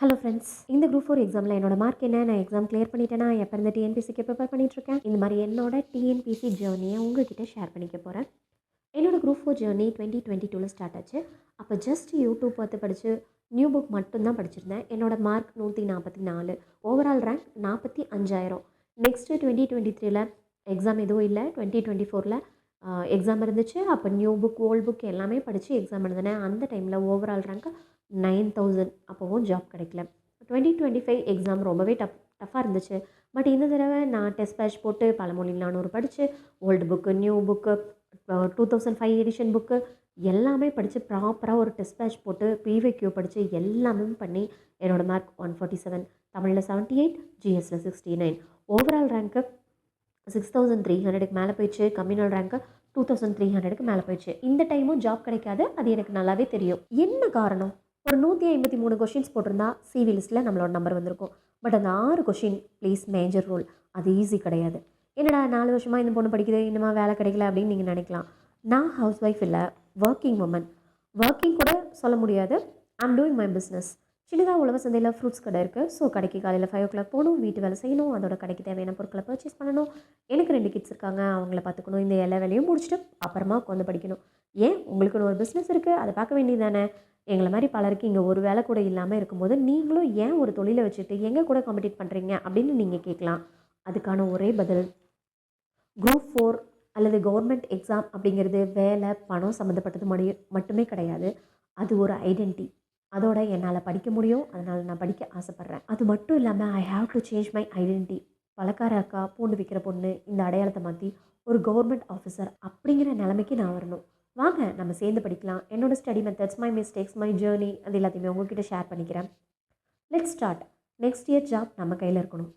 Hello friends, இந்த group 4 எக்ஸாமில் என்னோட மார்க் என்ன, நான் எக்ஸாம் கிளியர் பண்ணிட்டேனா, எப்போ இருந்து டிஎன்பிசிக்கு ப்ரிப்பேர் பண்ணிட்டுருக்கேன், இந்த மாதிரி என்னோட டிஎன்பிசி ஜேர்னியை உங்ககிட்ட ஷேர் பண்ணிக்க போகிறேன். என்னோட குரூப் 4 ஜேர்னி 2022 ஸ்டார்ட் ஆச்சு. அப்போ ஜஸ்ட் யூடியூப் பார்த்து படித்து நியூ புக் மட்டும்தான் படிச்சிருந்தேன். என்னோட மார்க் 144, ஓவரால் ரேங்க் 45,000. நெக்ஸ்ட்டு 2023ல் எக்ஸாம் எதுவும் இல்லை. 2024ல் எக்ஸாம் இருந்துச்சு. அப்போ நியூ புக் ஓல்ட் புக் எல்லாமே படித்து எக்ஸாம் எழுதினேன். அந்த டைமில் ஓவரால் ரேங்க் 9,000. அப்போவும் ஜாப் கிடைக்கல. 2025 எக்ஸாம் ரொம்பவே டஃப்பாக இருந்துச்சு. பட் இந்த தடவை நான் டெஸ்ட் பேட்ச் போட்டு பழமொழி 400 படித்து old book new book 2005 edition book எல்லாமே படித்து ப்ராப்பராக ஒரு டெஸ்ட் பேட்ச் போட்டு பிவிக்யூ படித்து எல்லாமே பண்ணி என்னோடய மார்க் 147, தமிழில் 78, ஜிஎஸ்சில் 69, ஓவரால் ரேங்க்கு 6,300க்கு மேலே போயிடுச்சு. கம்யூனல் ரேங்க்கு 2,300க்கு மேலே போயிடுச்சு. இந்த டைமும் ஜாப் கிடைக்காது, அது எனக்கு நல்லாவே தெரியும். என்ன காரணம்? ஒரு 153 கொஷின்ஸ் போட்டிருந்தா சிவி லிஸ்ட்டில் நம்மளோட நம்பர் வந்திருக்கும். பட் அந்த 6 கொஷின் ப்ளீஸ் மேஜர் ரூல், அது ஈஸி கிடையாது. என்னடா 4 வருஷமாக இந்த பொண்ணு படிக்குது, இன்னுமா வேலை கிடைக்கல அப்படின்னு நீங்கள் நினைக்கலாம். நான் ஹவுஸ் ஒய்ஃப் இல்லை, ஒர்க்கிங் உமன். ஒர்க்கிங் கூட சொல்ல முடியாது. I'm doing my business. சின்னதாக உழவர் சந்தையில் ஃப்ரூட்ஸ் கடை இருக்குது. ஸோ கடைக்கு காலையில் 5 o'clock போகணும், வீட்டு வேலை செய்யணும், அதோட கடைக்கு தேவையான பொருட்களை பர்ச்சேஸ் பண்ணணும். எனக்கு 2 கிட்ஸ் இருக்காங்க, அவங்கள பார்த்துக்கணும். இந்த எல்லா வேலையும் முடிச்சுட்டு அப்புறமா உட்காந்து படிக்கணும். ஏன் உங்களுக்குன்னு ஒரு பிஸ்னஸ் இருக்குது, அதை பார்க்க வேண்டியது தானே. எங்களை மாதிரி பலருக்கு இங்கே ஒரு வேலை கூட இல்லாமல் இருக்கும்போது நீங்களும் ஏன் ஒரு தொழிலை வச்சுட்டு எங்கள் கூட காம்படிட் பண்ணுறீங்க அப்படின்னு நீங்கள் கேட்கலாம். அதுக்கான ஒரே பதில், குரூப் 4 அல்லது கவர்மெண்ட் எக்ஸாம் அப்படிங்கிறது வேலை பணம் சம்மந்தப்பட்டது மட்டுமே கிடையாது. அது ஒரு ஐடென்டிட்டி. அதோட என்னால் படிக்க முடியும், அதனால் நான் படிக்க ஆசைப்பட்றேன். அது மட்டும் இல்லாமல் I have to change my identity. பணக்கார அக்கா, பூண்டு விற்கிற பொண்ணு, இந்த அடையாளத்தை மாற்றி ஒரு கவர்மெண்ட் ஆஃபீஸர் அப்படிங்கிற நிலைமைக்கு நான் வரணும். வாங்க நம்ம சேர்ந்து படிக்கலாம். என்னோட study methods, my mistakes, my journey, அது எல்லாத்தையுமே உங்ககிட்ட ஷேர் பண்ணிக்கிறேன். Let's start. Next year job நம்ம கையில் இருக்கணும்.